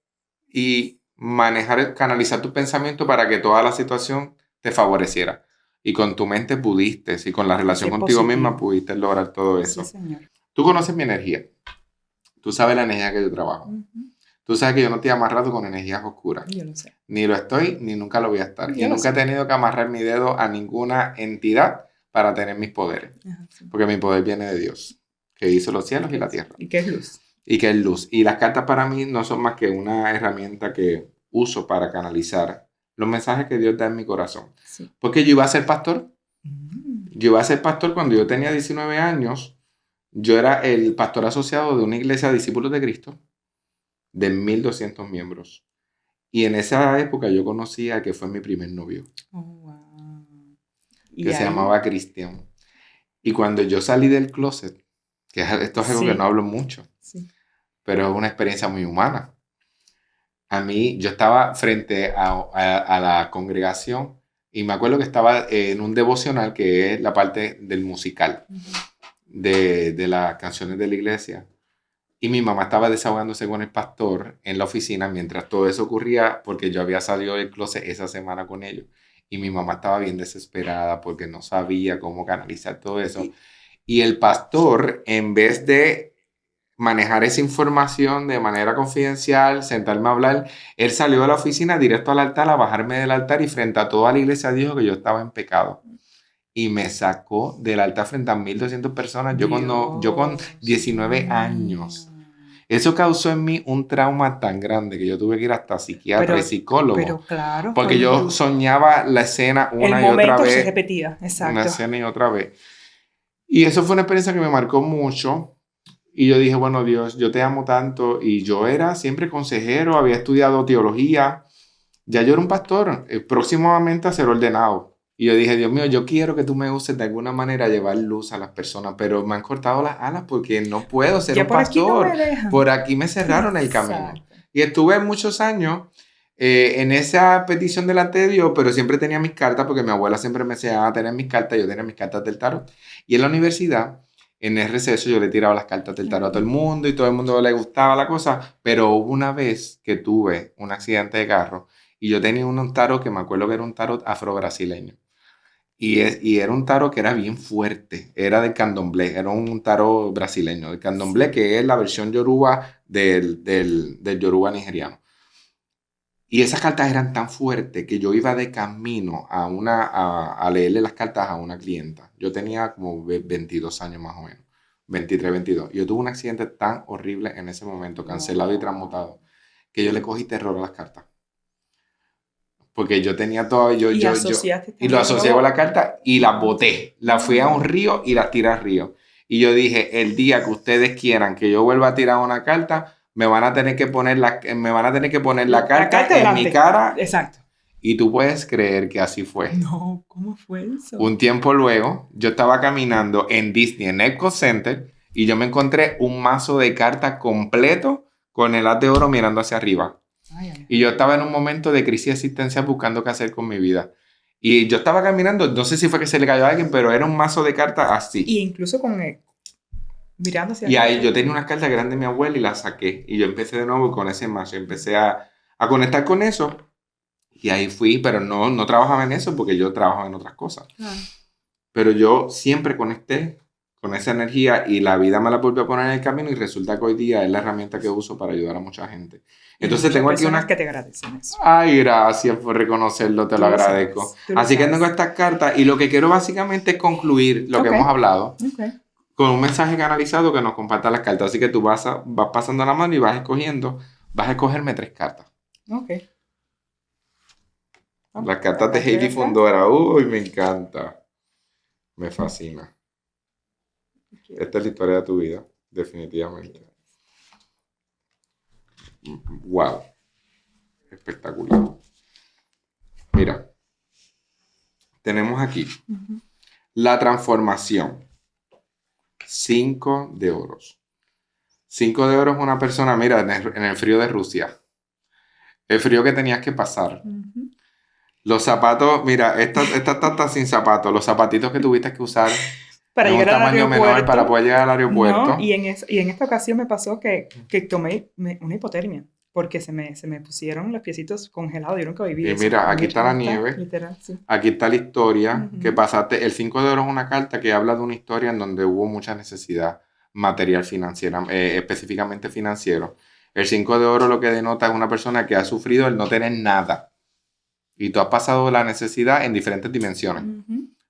y manejar, canalizar tu pensamiento para que toda la situación te favoreciera. Y con tu mente pudiste, y con la relación Qué contigo positivo. misma pudiste lograr todo eso. Sí, señor. Tú conoces mi energía. Tú sabes la energía que yo trabajo. Ujú. Tú sabes que yo no estoy amarrado con energías oscuras. Yo lo sé. Ni lo estoy, ni nunca lo voy a estar. Yo Y lo nunca he sé. tenido que amarrar mi dedo a ninguna entidad para tener mis poderes. Ajá, sí. Porque mi poder viene de Dios, que hizo los cielos y la tierra. ¿Y qué es luz? Y que es luz. Y las cartas para mí no son más que una herramienta que uso para canalizar los mensajes que Dios da en mi corazón. Sí. Porque yo iba a ser pastor. Mm. Yo iba a ser pastor cuando yo tenía 19 años. Yo era el pastor asociado de una iglesia de discípulos de Cristo de 1,200 miembros. Y en esa época yo conocí a que fue mi primer novio, Oh, wow. Y que se ahí- llamaba Cristian. Y cuando yo salí del closet, que esto es algo que Sí. no hablo mucho, Sí. pero es una experiencia muy humana. A mí, yo estaba frente a la congregación y me acuerdo que estaba en un devocional que es la parte del musical Ujú. de las canciones de la iglesia. Y mi mamá estaba desahogándose con el pastor en la oficina mientras todo eso ocurría porque yo había salido del closet esa semana con ellos. Y mi mamá estaba bien desesperada porque no sabía cómo canalizar todo eso. Y el pastor, en vez de manejar esa información de manera confidencial, sentarme a hablar, él salió de la oficina directo al altar, a bajarme del altar y frente a toda la iglesia dijo que yo estaba en pecado. Y me sacó del altar frente a 1,200 personas, yo con 19 años. Eso causó en mí un trauma tan grande que yo tuve que ir hasta psiquiatra y psicólogo. Pero claro. Porque yo soñaba la escena una y otra momento vez. se repetía, Una exacto. escena y otra vez. Y eso fue una experiencia que me marcó mucho. Y yo dije, bueno, Dios, yo te amo tanto. Y yo era siempre consejero, había estudiado teología. Ya yo era un pastor, próximamente a ser ordenado. Y yo dije, Dios mío, yo quiero que tú me uses de alguna manera a llevar luz a las personas, pero me han cortado las alas porque no puedo ser Ya un por aquí no pastor. me dejan. Por aquí me cerraron el Exacto. camino. Y estuve muchos años en esa petición delante de Dios, pero siempre tenía mis cartas porque mi abuela siempre me enseñaba a tener mis cartas, yo tenía mis cartas del tarot. Y en la universidad, en el receso, yo le tiraba las cartas del tarot a todo el mundo y todo el mundo le gustaba la cosa, pero hubo una vez que tuve un accidente de carro y yo tenía un tarot que me acuerdo que era un tarot afro-brasileño. Y era un tarot que era bien fuerte, era del candomblé, era un tarot brasileño, el candomblé, Sí. que es la versión yoruba del yoruba nigeriano. Y esas cartas eran tan fuertes que yo iba de camino a leerle las cartas a una clienta. Yo tenía como 22 años más o menos, 23, 22. Y yo tuve un accidente tan horrible en ese momento, cancelado y transmutado, que yo le cogí terror a las cartas. Porque yo tenía todo, Y asociaste y lo también asocié con la carta y las boté. Las fui a un río y las tiré al río. Y yo dije, el día que ustedes quieran que yo vuelva a tirar una carta, me van a tener que poner la carta en delante. mi cara. Exacto. Y tú puedes creer que así fue. No, ¿cómo fue eso? Un tiempo luego, yo estaba caminando en Disney, en Epcot Center, y yo me encontré un mazo de cartas completo con el haz de oro mirando hacia arriba. Ay, ay. Y yo estaba en un momento de crisis existencial buscando qué hacer con mi vida. Y yo estaba caminando, no sé si fue que se le cayó a alguien, pero era un mazo de cartas así. Y incluso con mirando hacia Y ahí arriba. yo tenía unas cartas grandes de mi abuela y las saqué. Y yo empecé de nuevo con ese mazo. Empecé a conectar con eso. Y ahí fui, pero no trabajaba en eso porque yo trabajaba en otras cosas. Ah. Pero yo siempre conecté con esa energía y la vida me la volvió a poner en el camino y resulta que hoy día es la herramienta que uso para ayudar a mucha gente. Entonces tengo aquí personas una... que te agradecen eso. Ay, gracias por reconocerlo, te lo agradezco. Así que tengo estas cartas y lo que quiero básicamente es concluir lo que hemos hablado con un mensaje canalizado que nos comparta las cartas. Así que tú vas pasando la mano y vas a escogerme 3 cartas. Ok. Las cartas de Heidi Fundora. Uy, me encanta. Me fascina. Esta es la historia de tu vida, definitivamente. Wow. Espectacular. Mira. Tenemos aquí la transformación. 5 de oros. 5 de oros es una persona, mira, en el frío de Rusia. El frío que tenías que pasar. Los zapatos, mira, esta está sin zapatos. Los zapatitos que tuviste que usar para en un llegar al tamaño aeropuerto, menor para poder llegar al aeropuerto. No, y en esta ocasión me pasó que tomé una hipotermia. Porque se me pusieron los piecitos congelados. Yo nunca viví y eso. mira, aquí está la nieve. Literal, sí. Aquí está la historia que pasaste. El 5 de oro es una carta que habla de una historia en donde hubo mucha necesidad material financiera, específicamente financiero. El 5 de oro lo que denota es una persona que ha sufrido el no tener nada. Y tú has pasado la necesidad en diferentes dimensiones.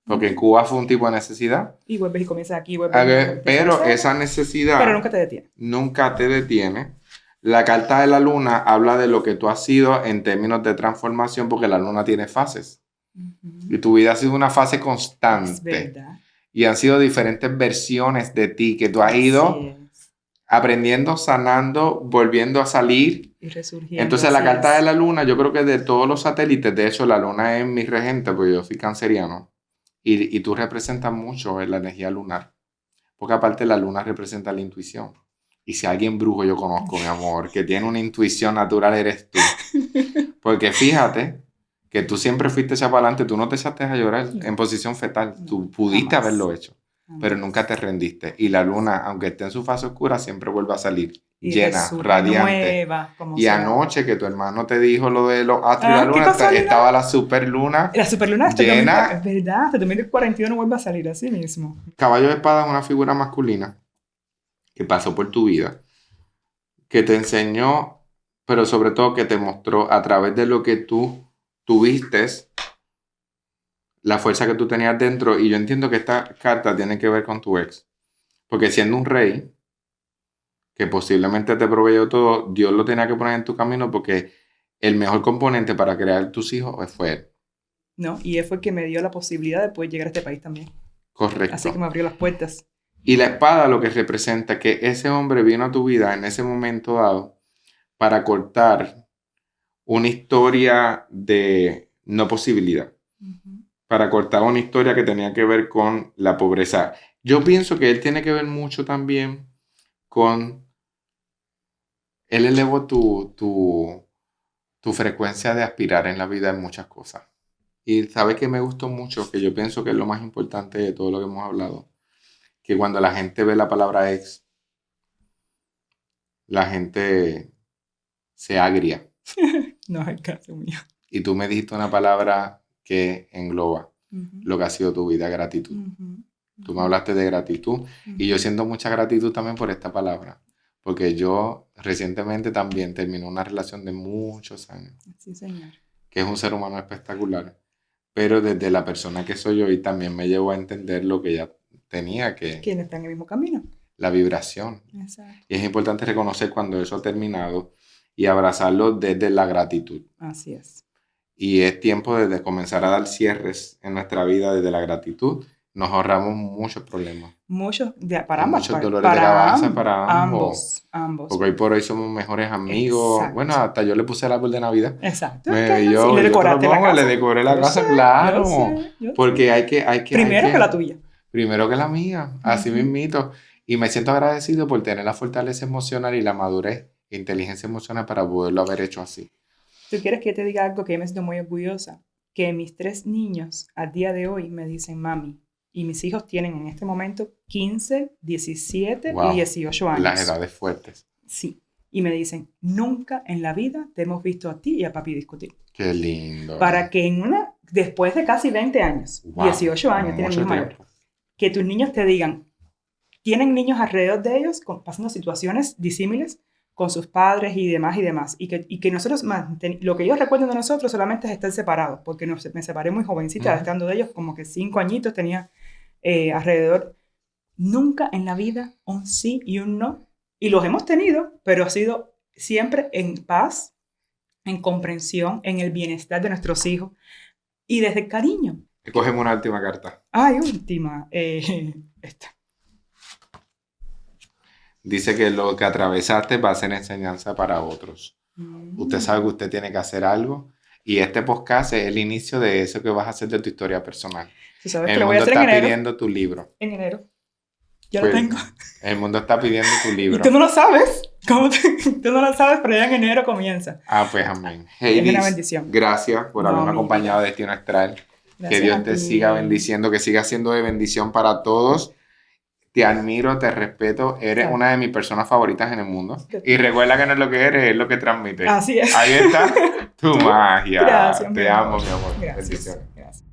Porque en Cuba fue un tipo de necesidad. Y vuelves y comienzas aquí. Pero esa necesidad... Pero nunca te detiene. Nunca te detiene. La carta de la luna habla de lo que tú has sido en términos de transformación, porque la luna tiene fases. Y tu vida ha sido una fase constante. Es verdad. Y han sido diferentes versiones de ti que tú has ido aprendiendo, sanando, volviendo a salir. Y resurgiendo. Entonces la carta de la luna, yo creo que de todos los satélites, de hecho la luna es mi regente, porque yo soy canceriano. Y tú representas mucho en la energía lunar. Porque aparte la luna representa la intuición. Y si alguien brujo yo conozco, mi amor, que tiene una intuición natural, eres tú. Porque fíjate que tú siempre fuiste echada para adelante, tú no te echaste a llorar en posición fetal. Tú pudiste haberlo hecho, pero nunca te rendiste. Y la luna, aunque esté en su fase oscura, siempre vuelve a salir llena, radiante. Nueva, y anoche que tu hermano te dijo lo de los astros y la luna, estaba la superluna. La superluna llena. Es verdad, hasta 2041 vuelve a salir así mismo. Caballo de espada es una figura masculina que pasó por tu vida, que te enseñó, pero sobre todo que te mostró a través de lo que tú tuviste, la fuerza que tú tenías dentro. Y yo entiendo que esta carta tiene que ver con tu ex, porque siendo un rey que posiblemente te proveyó todo, Dios lo tenía que poner en tu camino porque el mejor componente para crear tus hijos fue él. No, y él fue el que me dio la posibilidad de poder llegar a este país también. Correcto. Así que me abrió las puertas. Y la espada lo que representa que ese hombre vino a tu vida en ese momento dado para cortar una historia de no posibilidad. Para cortar una historia que tenía que ver con la pobreza. Yo pienso que él tiene que ver mucho también con... Él elevó tu frecuencia de aspirar en la vida en muchas cosas. Y ¿sabes qué me gustó mucho? Que yo pienso que es lo más importante de todo lo que hemos hablado. Que cuando la gente ve la palabra ex, la gente se agria. No es el caso mío. Y tú me dijiste una palabra que engloba lo que ha sido tu vida, gratitud. Tú me hablaste de gratitud y yo siento mucha gratitud también por esta palabra. Porque yo recientemente también terminé una relación de muchos años. Sí, señor. Que es un ser humano espectacular. Pero desde la persona que soy hoy también me llevó a entender lo que ella tenía que... Que no está en el mismo camino. La vibración. Exacto. Y es importante reconocer cuando eso ha terminado y abrazarlo desde la gratitud. Así es. Y es tiempo de comenzar a dar cierres en nuestra vida desde la gratitud. Nos ahorramos muchos problemas. Para ambos. Muchos dolores de cabeza para ambos. Ambos. Porque hoy por hoy somos mejores amigos. Exacto. Bueno, hasta yo le puse el árbol de Navidad. Exacto. Le decoraste la casa. Le decoré la casa, claro. Porque hay que... Primero que la tuya. Primero que la mía. Así mismito. Y me siento agradecido por tener la fortaleza emocional y la madurez e inteligencia emocional para poderlo haber hecho así. ¿Tú quieres que te diga algo que yo me siento muy orgullosa? Que mis 3 niños al día de hoy me dicen mami. Y mis hijos tienen en este momento 15, 17 y 18 años. Las edades fuertes. Sí. Y me dicen, nunca en la vida te hemos visto a ti y a papi discutir. Qué lindo. Para que después de casi 20 años, 18 años, tienen hijos mayores, que tus niños te digan, tienen niños alrededor de ellos pasando situaciones disímiles con sus padres y demás y demás. Y que nosotros, lo que ellos recuerdan de nosotros solamente es estar separados, porque me separé muy jovencita, estando de ellos como que 5 añitos, tenía alrededor. Nunca en la vida un sí y un no. Y los hemos tenido, pero ha sido siempre en paz, en comprensión, en el bienestar de nuestros hijos y desde el cariño. Cogemos una última carta. Ay, última. Esta. Dice que lo que atravesaste va a ser enseñanza para otros. Usted sabe que usted tiene que hacer algo y este podcast es el inicio de eso que vas a hacer de tu historia personal. ¿Tú sabes El que lo voy a mundo hacer en está enero? pidiendo tu libro. En enero. Ya Pues, lo tengo. El mundo está pidiendo tu libro. Y tú no lo sabes. Tú no lo sabes, pero ya en enero comienza. Ah, pues amén. Es una Heidi, bendición. gracias por haberme acompañado de Destino Astral. Que Dios te siga bendiciendo, que siga siendo de bendición para todos. Te admiro, te respeto. Eres una de mis personas favoritas en el mundo. Y recuerda que no es lo que eres, es lo que transmites. Así es. Ahí está tu magia. Gracias, Te amo, mi amor. Gracias. Bendiciones. Gracias.